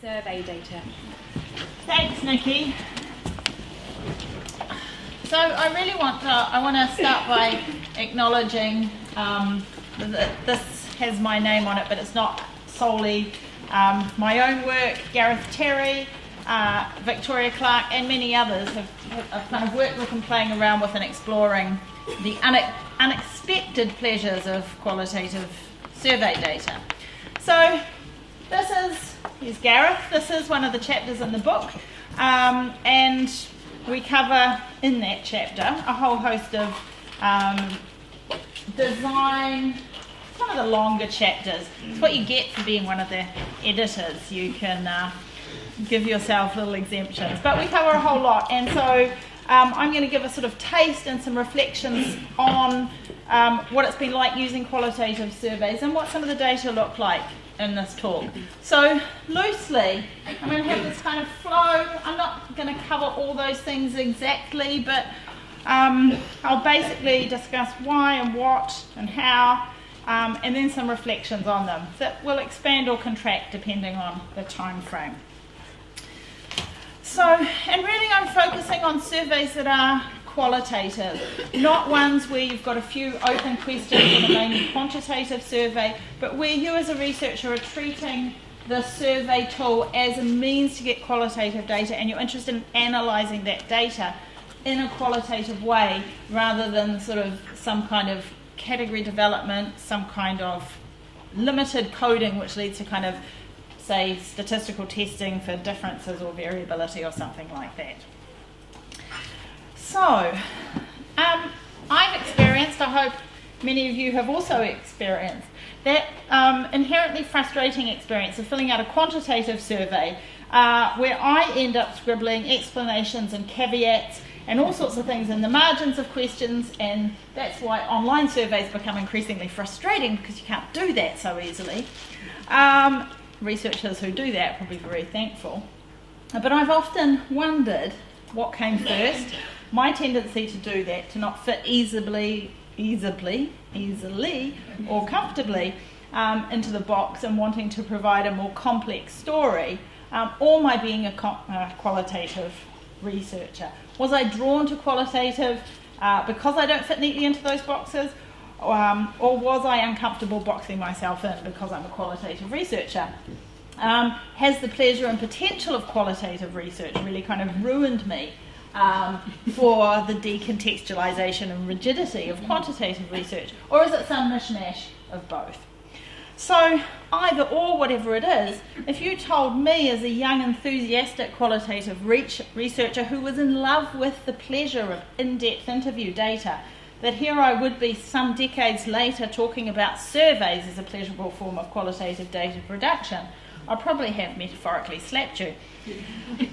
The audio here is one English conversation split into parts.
survey data. Thanks, Nikki. So I want to start by acknowledging that this has my name on it, but it's not solely my own work. Gareth Terry, Victoria Clark, and many others have kind of worked with and playing around with and exploring the unexpected pleasures of qualitative survey data. So here's Gareth. This is one of the chapters in the book, and we cover in that chapter a whole host of design. It's one of the longer chapters. It's what you get for being one of the editors. You can give yourself little exemptions, but we cover a whole lot, and so I'm going to give a sort of taste and some reflections on what it's been like using qualitative surveys and what some of the data look like in this talk. So loosely, I'm going to have this kind of flow. I'm not going to cover all those things exactly, but I'll basically discuss why and what and how, and then some reflections on them that will expand or contract depending on the time frame. So, and really I'm focusing on surveys that are qualitative, not ones where you've got a few open questions in a mainly quantitative survey, but where you as a researcher are treating the survey tool as a means to get qualitative data, and you're interested in analysing that data in a qualitative way rather than sort of some kind of category development, some kind of limited coding which leads to kind of, say, statistical testing for differences or variability or something like that. So, I've experienced, I hope many of you have also experienced, that inherently frustrating experience of filling out a quantitative survey where I end up scribbling explanations and caveats and all sorts of things in the margins of questions, and that's why online surveys become increasingly frustrating because you can't do that so easily. Researchers who do that are probably very thankful. But I've often wondered what came first. My tendency to do that, to not fit easily or comfortably into the box and wanting to provide a more complex story, or my being a qualitative researcher. Was I drawn to qualitative because I don't fit neatly into those boxes? Or was I uncomfortable boxing myself in because I'm a qualitative researcher? Has the pleasure and potential of qualitative research really kind of ruined me for the decontextualisation and rigidity of quantitative research? Or is it some mishmash of both? So either or, whatever it is, if you told me as a young enthusiastic qualitative researcher who was in love with the pleasure of in-depth interview data, that here I would be some decades later talking about surveys as a pleasurable form of qualitative data production, I'd probably have metaphorically slapped you.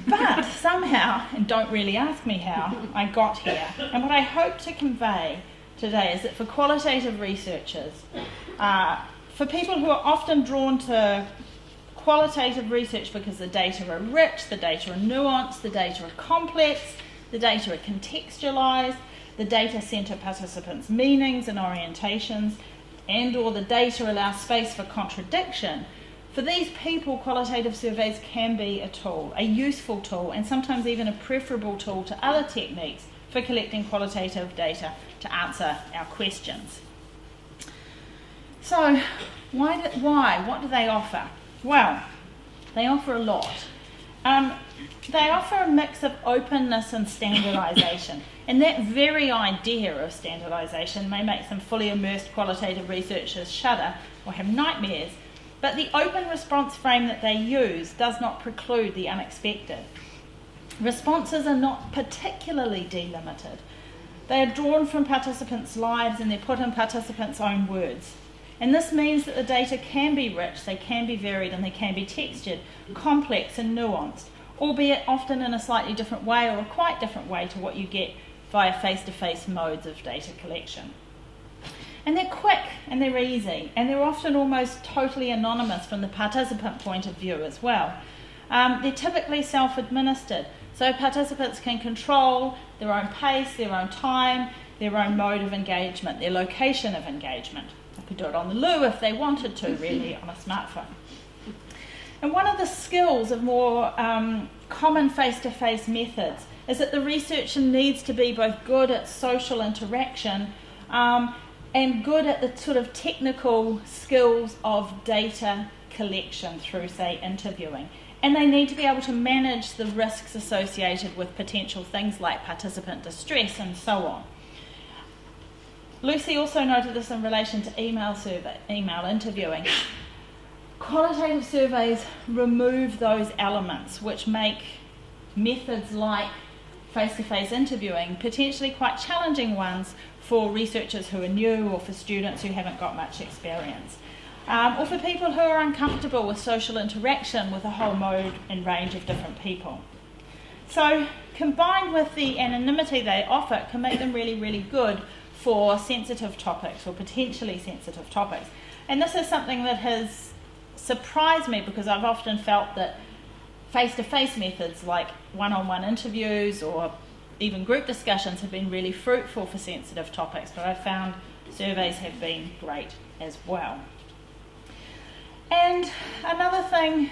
But somehow, and don't really ask me how, I got here. And what I hope to convey today is that for qualitative researchers, for people who are often drawn to qualitative research because the data are rich, the data are nuanced, the data are complex, the data are contextualised, the data centre participants' meanings and orientations, and or the data allow space for contradiction. For these people, qualitative surveys can be a tool, a useful tool, and sometimes even a preferable tool to other techniques for collecting qualitative data to answer our questions. So, why? What do they offer? Well, they offer a lot. They offer a mix of openness and standardisation, and that very idea of standardisation may make some fully immersed qualitative researchers shudder or have nightmares, but the open response frame that they use does not preclude the unexpected. Responses are not particularly delimited. They are drawn from participants' lives and they're put in participants' own words. And this means that the data can be rich, they can be varied, and they can be textured, complex and nuanced, albeit often in a slightly different way or a quite different way to what you get via face-to-face modes of data collection. And they're quick and they're easy, and they're often almost totally anonymous from the participant point of view as well. They're typically self-administered, so participants can control their own pace, their own time, their own mode of engagement, their location of engagement. They could do it on the loo if they wanted to, really, on a smartphone. And one of the skills of more common face-to-face methods is that the researcher needs to be both good at social interaction and good at the sort of technical skills of data collection through, say, interviewing. And they need to be able to manage the risks associated with potential things like participant distress and so on. Lucy also noted this in relation to email interviewing. Qualitative surveys remove those elements which make methods like face-to-face interviewing potentially quite challenging ones for researchers who are new or for students who haven't got much experience. Or for people who are uncomfortable with social interaction with a whole mode and range of different people. So combined with the anonymity they offer, it can make them really, really good for sensitive topics or potentially sensitive topics. And this is something that has surprised me because I've often felt that face-to-face methods like one-on-one interviews or even group discussions have been really fruitful for sensitive topics, but I've found surveys have been great as well. And another thing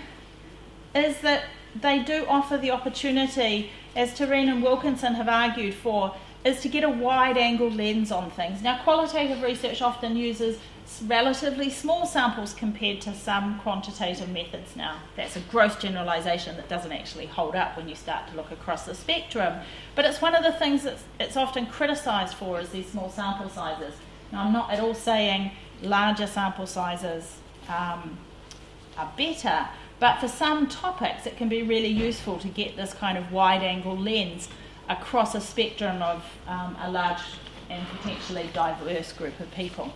is that they do offer the opportunity, as Tareen and Wilkinson have argued for, is to get a wide-angle lens on things. Now, qualitative research often uses relatively small samples compared to some quantitative methods. Now, that's a gross generalisation that doesn't actually hold up when you start to look across the spectrum, but it's one of the things that it's often criticised for is these small sample sizes. Now, I'm not at all saying larger sample sizes are better, but for some topics it can be really useful to get this kind of wide-angle lens across a spectrum of a large and potentially diverse group of people.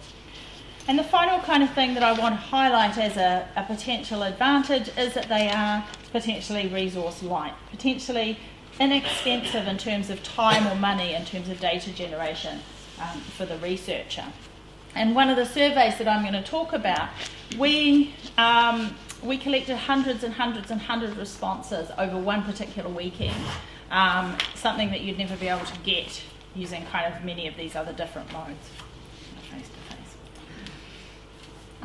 And the final kind of thing that I want to highlight as a potential advantage is that they are potentially resource light, potentially inexpensive in terms of time or money in terms of data generation for the researcher. And one of the surveys that I'm going to talk about, we collected hundreds and hundreds and hundreds of responses over one particular weekend, something that you'd never be able to get using kind of many of these other different modes, face-to-face.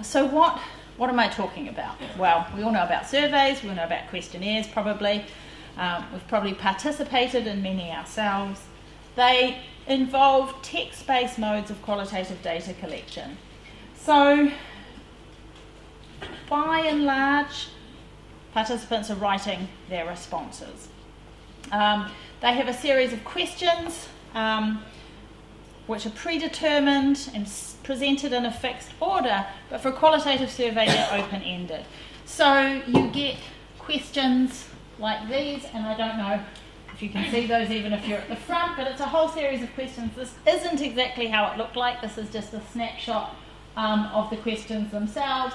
So what am I talking about? Well, we all know about surveys, we all know about questionnaires probably. We've probably participated in many ourselves. They involve text-based modes of qualitative data collection. So, by and large, participants are writing their responses. They have a series of questions which are predetermined and presented in a fixed order, but for a qualitative survey they're open-ended. So you get questions like these, and I don't know if you can see those even if you're at the front, but it's a whole series of questions. This isn't exactly how it looked like. This is just a snapshot of the questions themselves.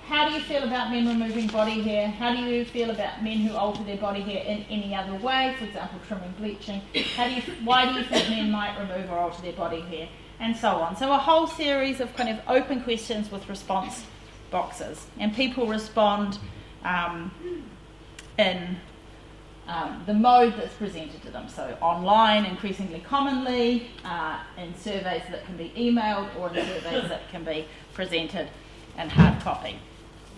How do you feel about men removing body hair? How do you feel about men who alter their body hair in any other way, for example, trimming, bleaching? Why do you think men might remove or alter their body hair? And so on. So a whole series of kind of open questions with response boxes. And people respond in the mode that's presented to them. So online, increasingly commonly, in surveys that can be emailed, or in surveys that can be presented in hard copy.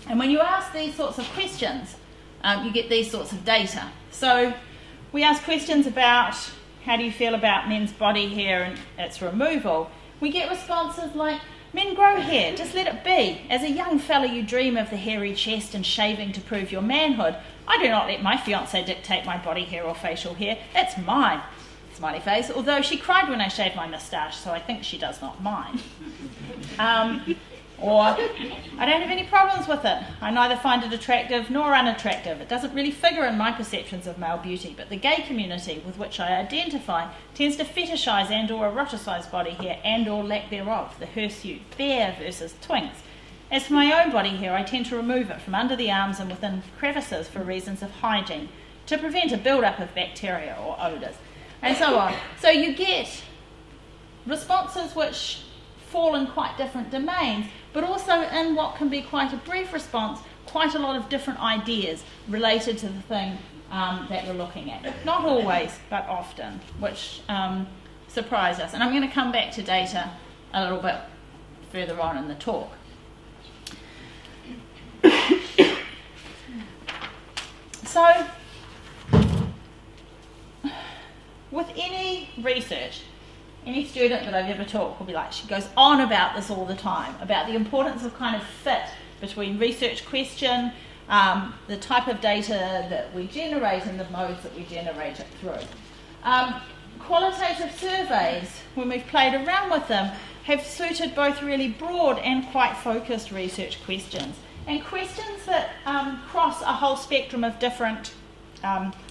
And when you ask these sorts of questions, you get these sorts of data. So we ask questions about how do you feel about men's body hair and its removal. We get responses like, men grow hair, just let it be. As a young fella you dream of the hairy chest and shaving to prove your manhood. I do not let my fiancé dictate my body hair or facial hair. It's mine. Smiley face. Although she cried when I shaved my moustache, so I think she does not mind. Or, I don't have any problems with it. I neither find it attractive nor unattractive. It doesn't really figure in my perceptions of male beauty, but the gay community with which I identify tends to fetishise and or eroticise body hair and or lack thereof, the hirsute, bear versus twinks. As for my own body hair, I tend to remove it from under the arms and within crevices for reasons of hygiene, to prevent a build-up of bacteria or odours, and so on. So you get responses which fall in quite different domains, but also in what can be quite a brief response, quite a lot of different ideas related to the thing that we're looking at. Not always, but often, which surprise us. And I'm going to come back to data a little bit further on in the talk. So with any research, any student that I've ever taught will be like, she goes on about this all the time, about the importance of kind of fit between research question, the type of data that we generate and the modes that we generate it through. Qualitative surveys, when we've played around with them, have suited both really broad and quite focused research questions, and questions that cross a whole spectrum of different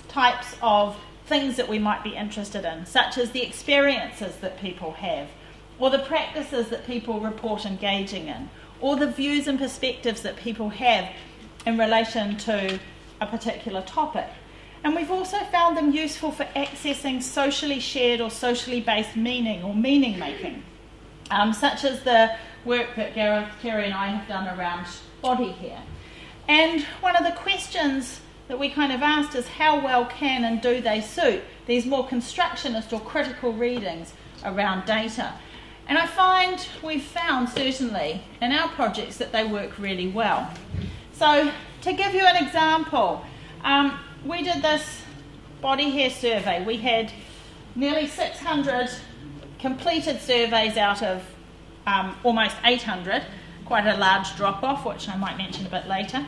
types of things that we might be interested in, such as the experiences that people have, or the practices that people report engaging in, or the views and perspectives that people have in relation to a particular topic. And we've also found them useful for accessing socially shared or socially based meaning or meaning making, such as the work that Gareth, Kerry and I have done around body hair. And one of the questions that we kind of asked is how well can and do they suit these more constructionist or critical readings around data. And I find we've found certainly in our projects that they work really well. So to give you an example, we did this body hair survey. We had nearly 600 completed surveys out of almost 800, quite a large drop-off, which I might mention a bit later.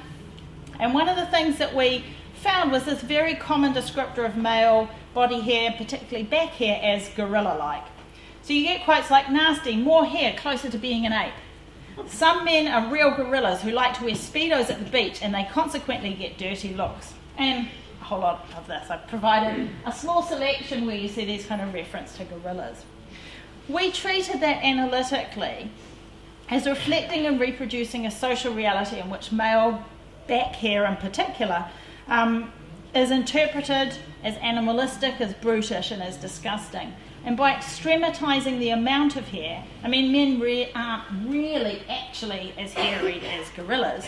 And one of the things that we found was this very common descriptor of male body hair, particularly back hair, as gorilla-like. So you get quotes like nasty, more hair, closer to being an ape. Some men are real gorillas who like to wear Speedos at the beach and they consequently get dirty looks. And a whole lot of this. I've provided a small selection where you see these kind of reference to gorillas. We treated that analytically as reflecting and reproducing a social reality in which male back hair in particular is interpreted as animalistic, as brutish and as disgusting. And by extremitizing the amount of hair, I mean men aren't really actually as hairy as gorillas.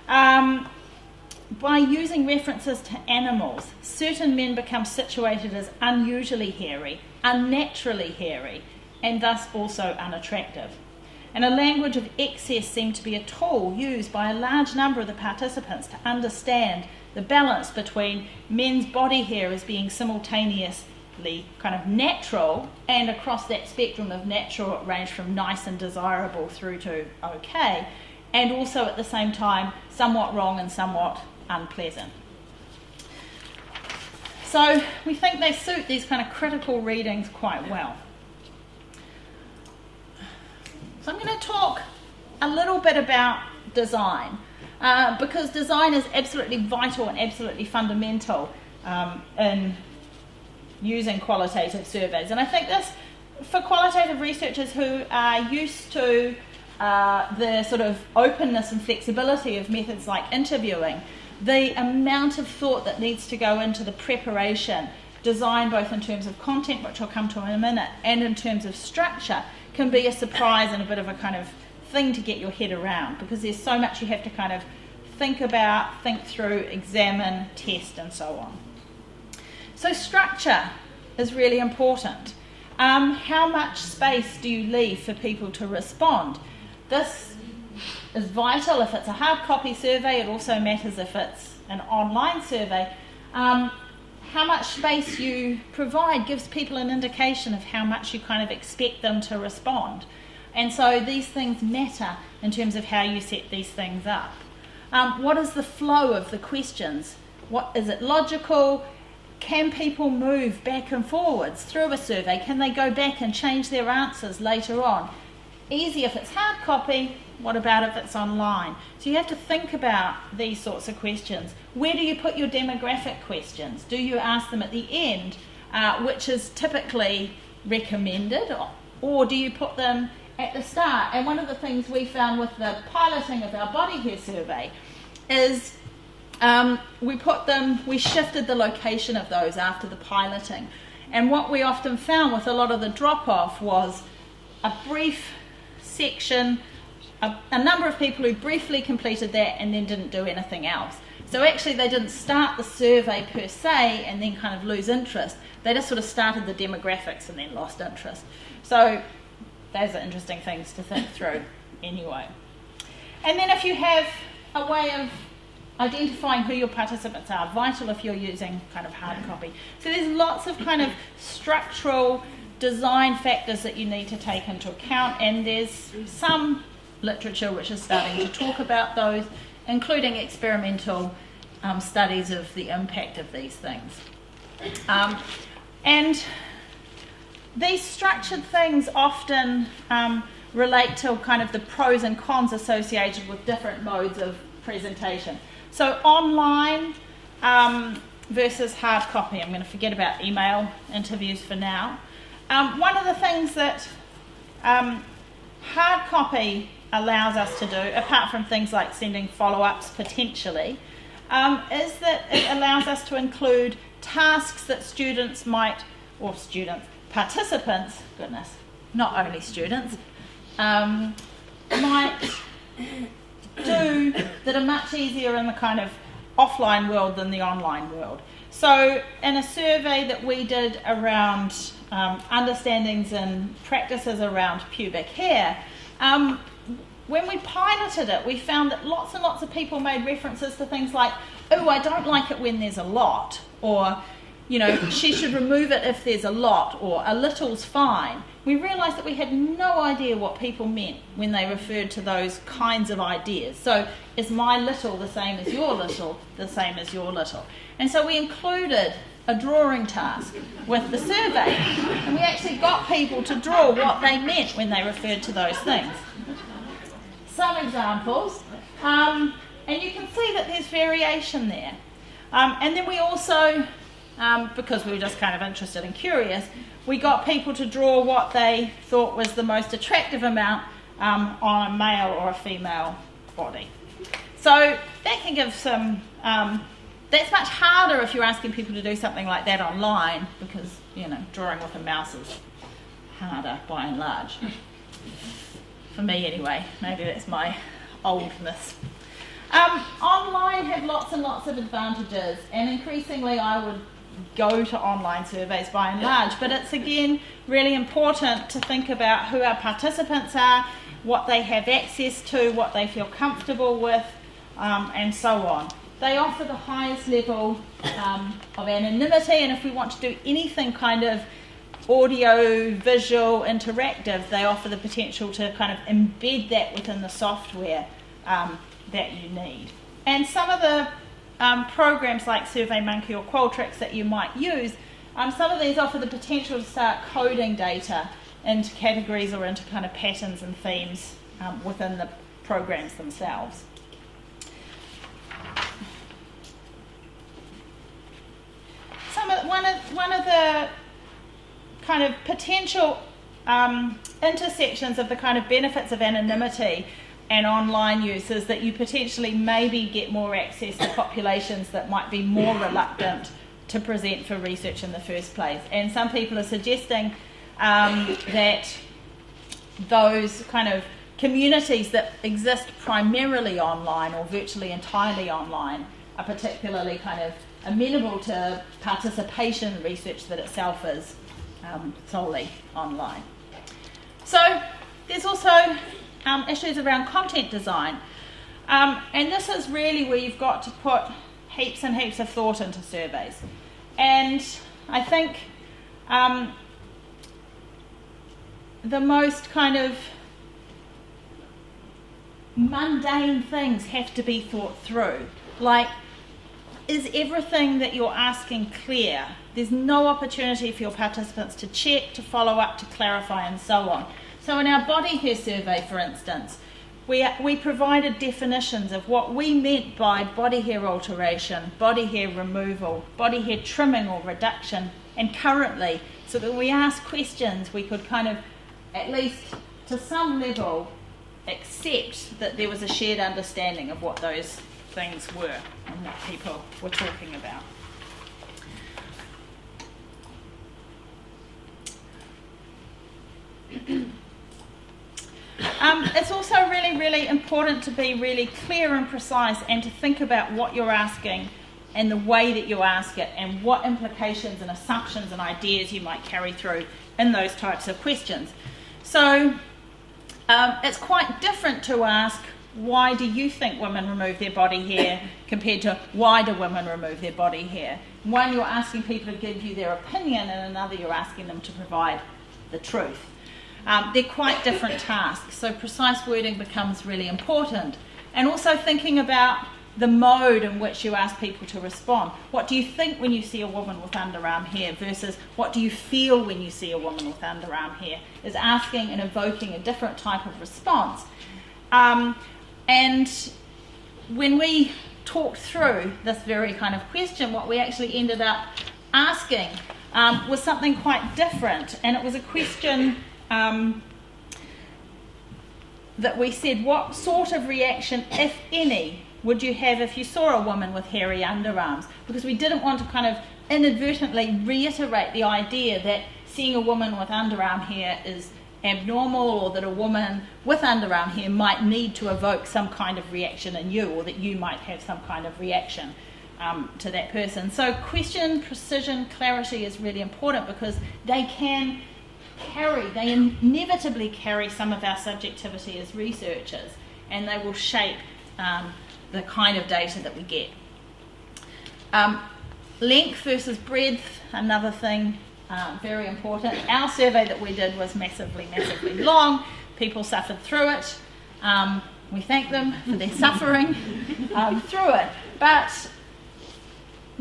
By using references to animals, certain men become situated as unusually hairy, unnaturally hairy, and thus also unattractive. And a language of excess seemed to be a tool used by a large number of the participants to understand the balance between men's body hair as being simultaneously kind of natural, and across that spectrum of natural it ranged from nice and desirable through to okay, and also at the same time somewhat wrong and somewhat unpleasant. So we think they suit these kind of critical readings quite well. So I'm going to talk a little bit about design, because design is absolutely vital and absolutely fundamental in using qualitative surveys. And I think this, for qualitative researchers who are used to the sort of openness and flexibility of methods like interviewing, the amount of thought that needs to go into the preparation, design both in terms of content, which I'll come to in a minute, and in terms of structure, can be a surprise and a bit of a kind of thing to get your head around, because there's so much you have to kind of think about, think through, examine, test, and so on. So structure is really important. How much space do you leave for people to respond? This is vital if it's a hard copy survey. It also matters if it's an online survey. How much space you provide gives people an indication of how much you kind of expect them to respond. And so these things matter in terms of how you set these things up. What is the flow of the questions? What is it logical? Can people move back and forwards through a survey? Can they go back and change their answers later on? Easy if it's hard copy. What about if it's online? So you have to think about these sorts of questions. Where do you put your demographic questions? Do you ask them at the end, which is typically recommended, or do you put them at the start? And one of the things we found with the piloting of our body hair survey is we shifted the location of those after the piloting. And what we often found with a lot of the drop-off was a brief section, a number of people who briefly completed that and then didn't do anything else. So actually they didn't start the survey per se and then kind of lose interest. They just sort of started the demographics and then lost interest. So those are interesting things to think through anyway. And then if you have a way of identifying who your participants are, vital if you're using kind of hard copy. So there's lots of kind of structural design factors that you need to take into account, and there's some literature which is starting to talk about those, including experimental studies of the impact of these things. And these structured things often relate to kind of the pros and cons associated with different modes of presentation. So online versus hard copy. I'm going to forget about email interviews for now. One of the things that hard copy allows us to do, apart from things like sending follow-ups potentially, is that it allows us to include tasks that participants, goodness, not only students, might do that are much easier in the kind of offline world than the online world. So in a survey that we did around understandings and practices around pubic hair, when we piloted it, we found that lots and lots of people made references to things like, oh, I don't like it when there's a lot, or, you know, she should remove it if there's a lot, or a little's fine. We realised that we had no idea what people meant when they referred to those kinds of ideas. So is my little the same as your little, the same as your little? And so we included a drawing task with the survey, and we actually got people to draw what they meant when they referred to those things. Some examples, and you can see that there's variation there. And then we also, because we were just kind of interested and curious, we got people to draw what they thought was the most attractive amount on a male or a female body. So that can give some, that's much harder if you're asking people to do something like that online, because, you know, drawing with a mouse is harder by and large. For me anyway, maybe that's my oldness. Online have lots and lots of advantages, and increasingly I would go to online surveys by and large, but it's again really important to think about who our participants are, what they have access to, what they feel comfortable with, and so on. They offer the highest level of anonymity, and if we want to do anything kind of audio, visual, interactive, they offer the potential to kind of embed that within the software that you need. And some of the programs like SurveyMonkey or Qualtrics that you might use, some of these offer the potential to start coding data into categories or into kind of patterns and themes within the programs themselves. One of the kind of potential intersections of the kind of benefits of anonymity and online use is that you potentially maybe get more access to populations that might be more reluctant to present for research in the first place. And some people are suggesting that those kind of communities that exist primarily online or virtually entirely online are particularly kind of amenable to participation in research that itself is solely online. So there's also issues around content design, and this is really where you've got to put heaps and heaps of thought into surveys. And I think the most kind of mundane things have to be thought through. Like, is everything that you're asking clear? There's no opportunity for your participants to check, to follow up, to clarify, and so on. So in our body hair survey, for instance, we provided definitions of what we meant by body hair alteration, body hair removal, body hair trimming or reduction, and currently, so that when we asked questions, we could kind of, at least to some level, accept that there was a shared understanding of what those things were and what people were talking about. It's also really, really important to be really clear and precise and to think about what you're asking and the way that you ask it and what implications and assumptions and ideas you might carry through in those types of questions. So it's quite different to ask, why do you think women remove their body hair compared to why do women remove their body hair? One, you're asking people to give you their opinion, and another, you're asking them to provide the truth. They're quite different tasks, so precise wording becomes really important. And also thinking about the mode in which you ask people to respond. What do you think when you see a woman with underarm hair versus what do you feel when you see a woman with underarm hair, is asking and evoking a different type of response. And when we talked through this very kind of question, what we actually ended up asking was something quite different, and it was a question that we said, what sort of reaction, if any, would you have if you saw a woman with hairy underarms? Because we didn't want to kind of inadvertently reiterate the idea that seeing a woman with underarm hair is abnormal, or that a woman with underarm hair might need to evoke some kind of reaction in you, or that you might have some kind of reaction to that person. So question, precision, clarity is really important, because they inevitably carry some of our subjectivity as researchers, and they will shape the kind of data that we get. Length versus breadth, another thing, very important. Our survey that we did was massively long. People suffered through it. We thank them for their suffering through it. But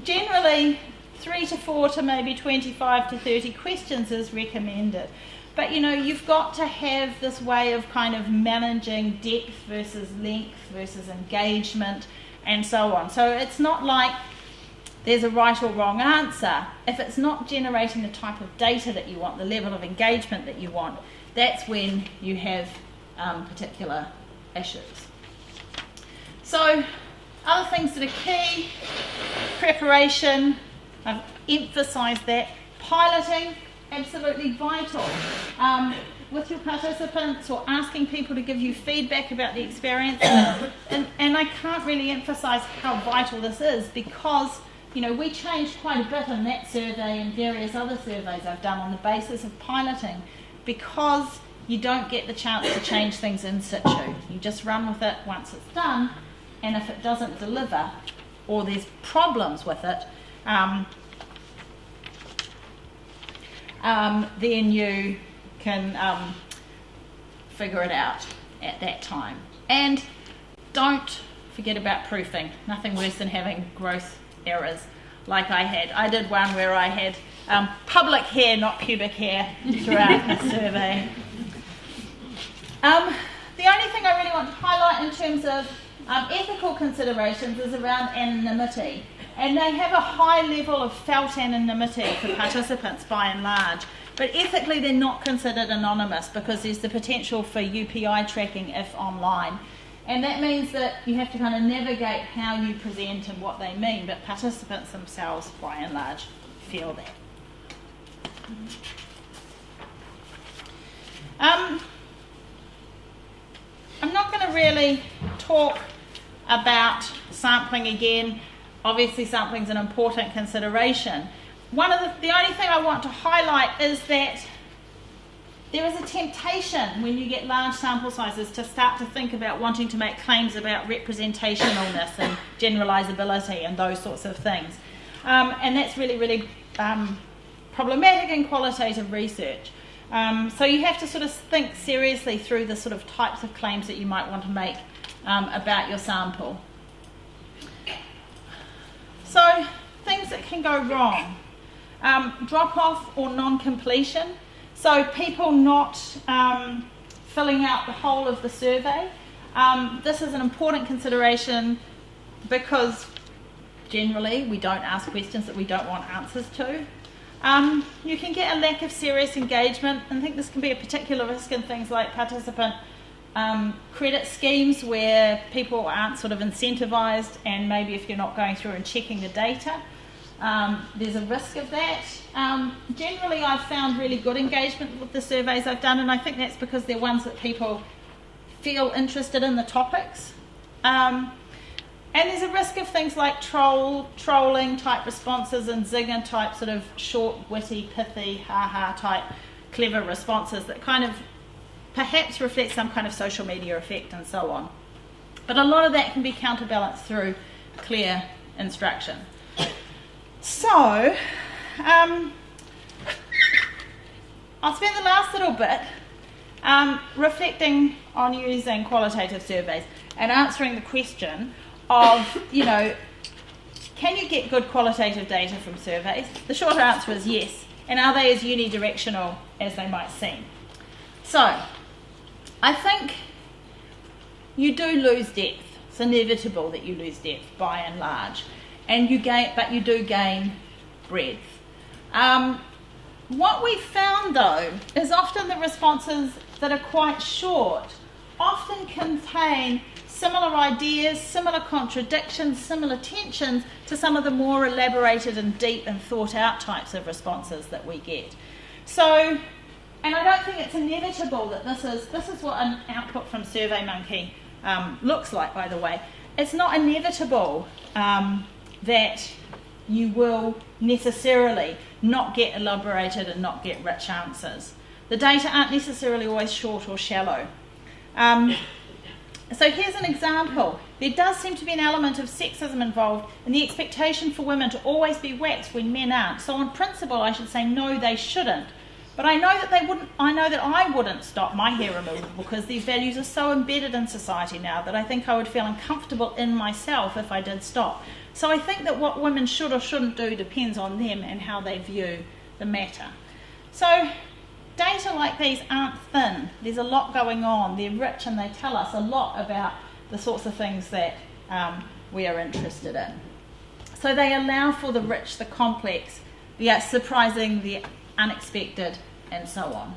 generally, 3 to 4 to maybe 25 to 30 questions is recommended. But you've got to have this way of kind of managing depth versus length versus engagement and so on. So it's not like there's a right or wrong answer. If it's not generating the type of data that you want, the level of engagement that you want, that's when you have particular issues. So other things that are key: preparation, I've emphasised that. Piloting, absolutely vital. With your participants, or asking people to give you feedback about the experience. And I can't really emphasise how vital this is, because we changed quite a bit in that survey and various other surveys I've done on the basis of piloting, because you don't get the chance to change things in situ. You just run with it once it's done, and if it doesn't deliver, or there's problems with it, then you can figure it out at that time. And don't forget about proofing. Nothing worse than having gross errors like I had. I did one where I had public hair, not pubic hair, throughout the survey. The only thing I really want to highlight in terms of ethical considerations is around anonymity. And they have a high level of felt anonymity for participants by and large. But ethically, they're not considered anonymous, because there's the potential for UPI tracking if online. And that means that you have to kind of navigate how you present and what they mean, but participants themselves, by and large, feel that. I'm not going to really talk about sampling again. Obviously, sampling is an important consideration. The only thing I want to highlight is that there is a temptation when you get large sample sizes to start to think about wanting to make claims about representationalness and generalizability and those sorts of things. And that's really problematic in qualitative research. So you have to sort of think seriously through the sort of types of claims that you might want to make about your sample. So things that can go wrong. Drop-off or non-completion. So people not filling out the whole of the survey. This is an important consideration, because generally we don't ask questions that we don't want answers to. You can get a lack of serious engagement, and I think this can be a particular risk in things like participant credit schemes, where people aren't sort of incentivised, and maybe if you're not going through and checking the data, there's a risk of that. Generally, I've found really good engagement with the surveys I've done, and I think that's because they're ones that people feel interested in the topics. And there's a risk of things like trolling type responses and zinger type sort of short, witty, pithy, ha-ha type clever responses that kind of perhaps reflect some kind of social media effect and so on. But a lot of that can be counterbalanced through clear instruction. So, I'll spend the last little bit reflecting on using qualitative surveys and answering the question of, can you get good qualitative data from surveys? The short answer is yes. And are they as unidirectional as they might seem? So, I think you do lose depth. It's inevitable that you lose depth by and large. And but you do gain breadth. What we found though is often the responses that are quite short often contain similar ideas, similar contradictions, similar tensions to some of the more elaborated and deep and thought out types of responses that we get. So, and I don't think it's inevitable that this is what an output from SurveyMonkey looks like, by the way. It's not inevitable that you will necessarily not get elaborated and not get rich answers. The data aren't necessarily always short or shallow. So here's an example. There does seem to be an element of sexism involved in the expectation for women to always be waxed when men aren't. So on principle, I should say no, they shouldn't. But I know that they wouldn't. I know that I wouldn't stop my hair removal because these values are so embedded in society now that I think I would feel uncomfortable in myself if I did stop. So I think that what women should or shouldn't do depends on them and how they view the matter. So data like these aren't thin. There's a lot going on. They're rich and they tell us a lot about the sorts of things that we are interested in. So they allow for the rich, the complex, the surprising, the unexpected, and so on.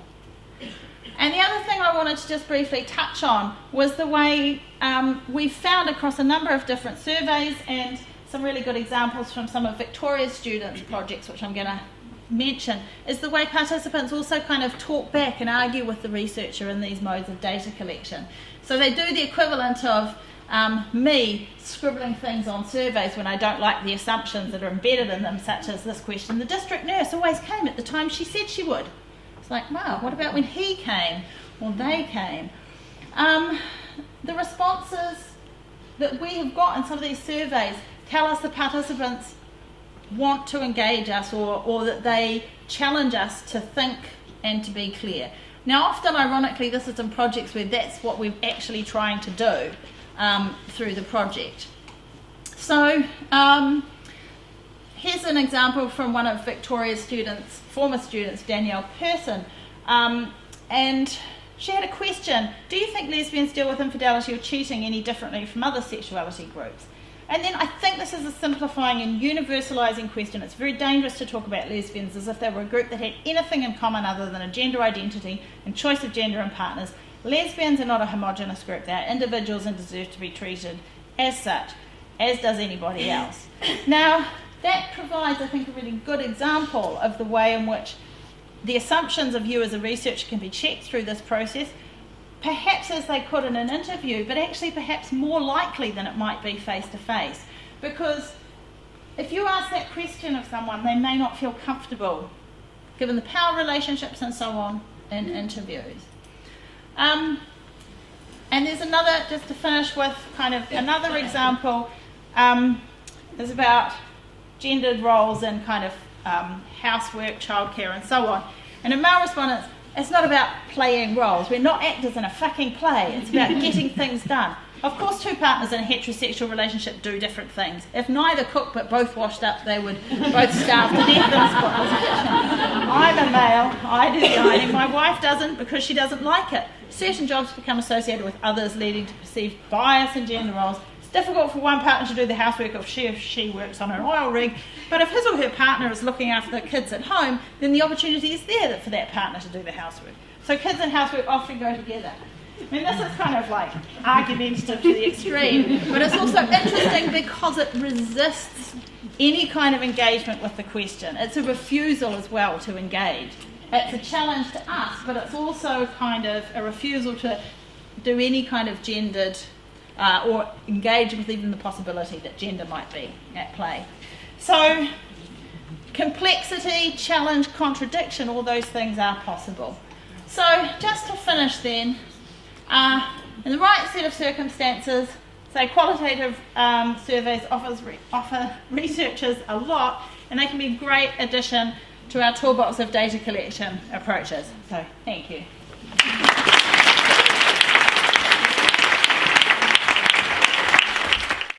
And the other thing I wanted to just briefly touch on was the way we've found across a number of different surveys and some really good examples from some of Victoria's students' projects, which I'm going to mention, is the way participants also kind of talk back and argue with the researcher in these modes of data collection. So they do the equivalent of me scribbling things on surveys when I don't like the assumptions that are embedded in them, such as this question: the district nurse always came at the time she said she would. It's like, wow, what about when he came or they came? The responses that we have got in some of these surveys tell us the participants want to engage us or that they challenge us to think and to be clear. Now often, ironically, this is in projects where that's what we're actually trying to do through the project. So here's an example from one of Victoria's students, former students, Danielle Person, and she had a question: do you think lesbians deal with infidelity or cheating any differently from other sexuality groups? And then I think this is a simplifying and universalising question. It's very dangerous to talk about lesbians as if they were a group that had anything in common other than a gender identity and choice of gender and partners. Lesbians are not a homogenous group. They are individuals and deserve to be treated as such, as does anybody else. Now, that provides, I think, a really good example of the way in which the assumptions of you as a researcher can be checked through this process, perhaps as they could in an interview, but actually perhaps more likely than it might be face-to-face. Because if you ask that question of someone, they may not feel comfortable, given the power relationships and so on, in interviews. And there's another, just to finish with kind of another example, is about gendered roles in kind of housework, childcare and so on. And in male respondents, it's not about playing roles. We're not actors in a fucking play. It's about getting things done. Of course, two partners in a heterosexual relationship do different things. If neither cooked but both washed up, they would both starve to death in a spotless kitchen. I'm a male, I do the ironing. My wife doesn't because she doesn't like it. Certain jobs become associated with others, leading to perceived bias in gender roles. It's difficult for one partner to do the housework if she works on an oil rig, but if his or her partner is looking after the kids at home, then the opportunity is there for that partner to do the housework. So kids and housework often go together. I mean, this is kind of like argumentative to the extreme, but it's also interesting because it resists any kind of engagement with the question. It's a refusal as well to engage. It's a challenge to us, but it's also kind of a refusal to do any kind of gendered or engage with even the possibility that gender might be at play. So complexity, challenge, contradiction, all those things are possible. So just to finish then, in the right set of circumstances, So qualitative surveys offer researchers a lot, and they can be a great addition to our toolbox of data collection approaches. So thank you.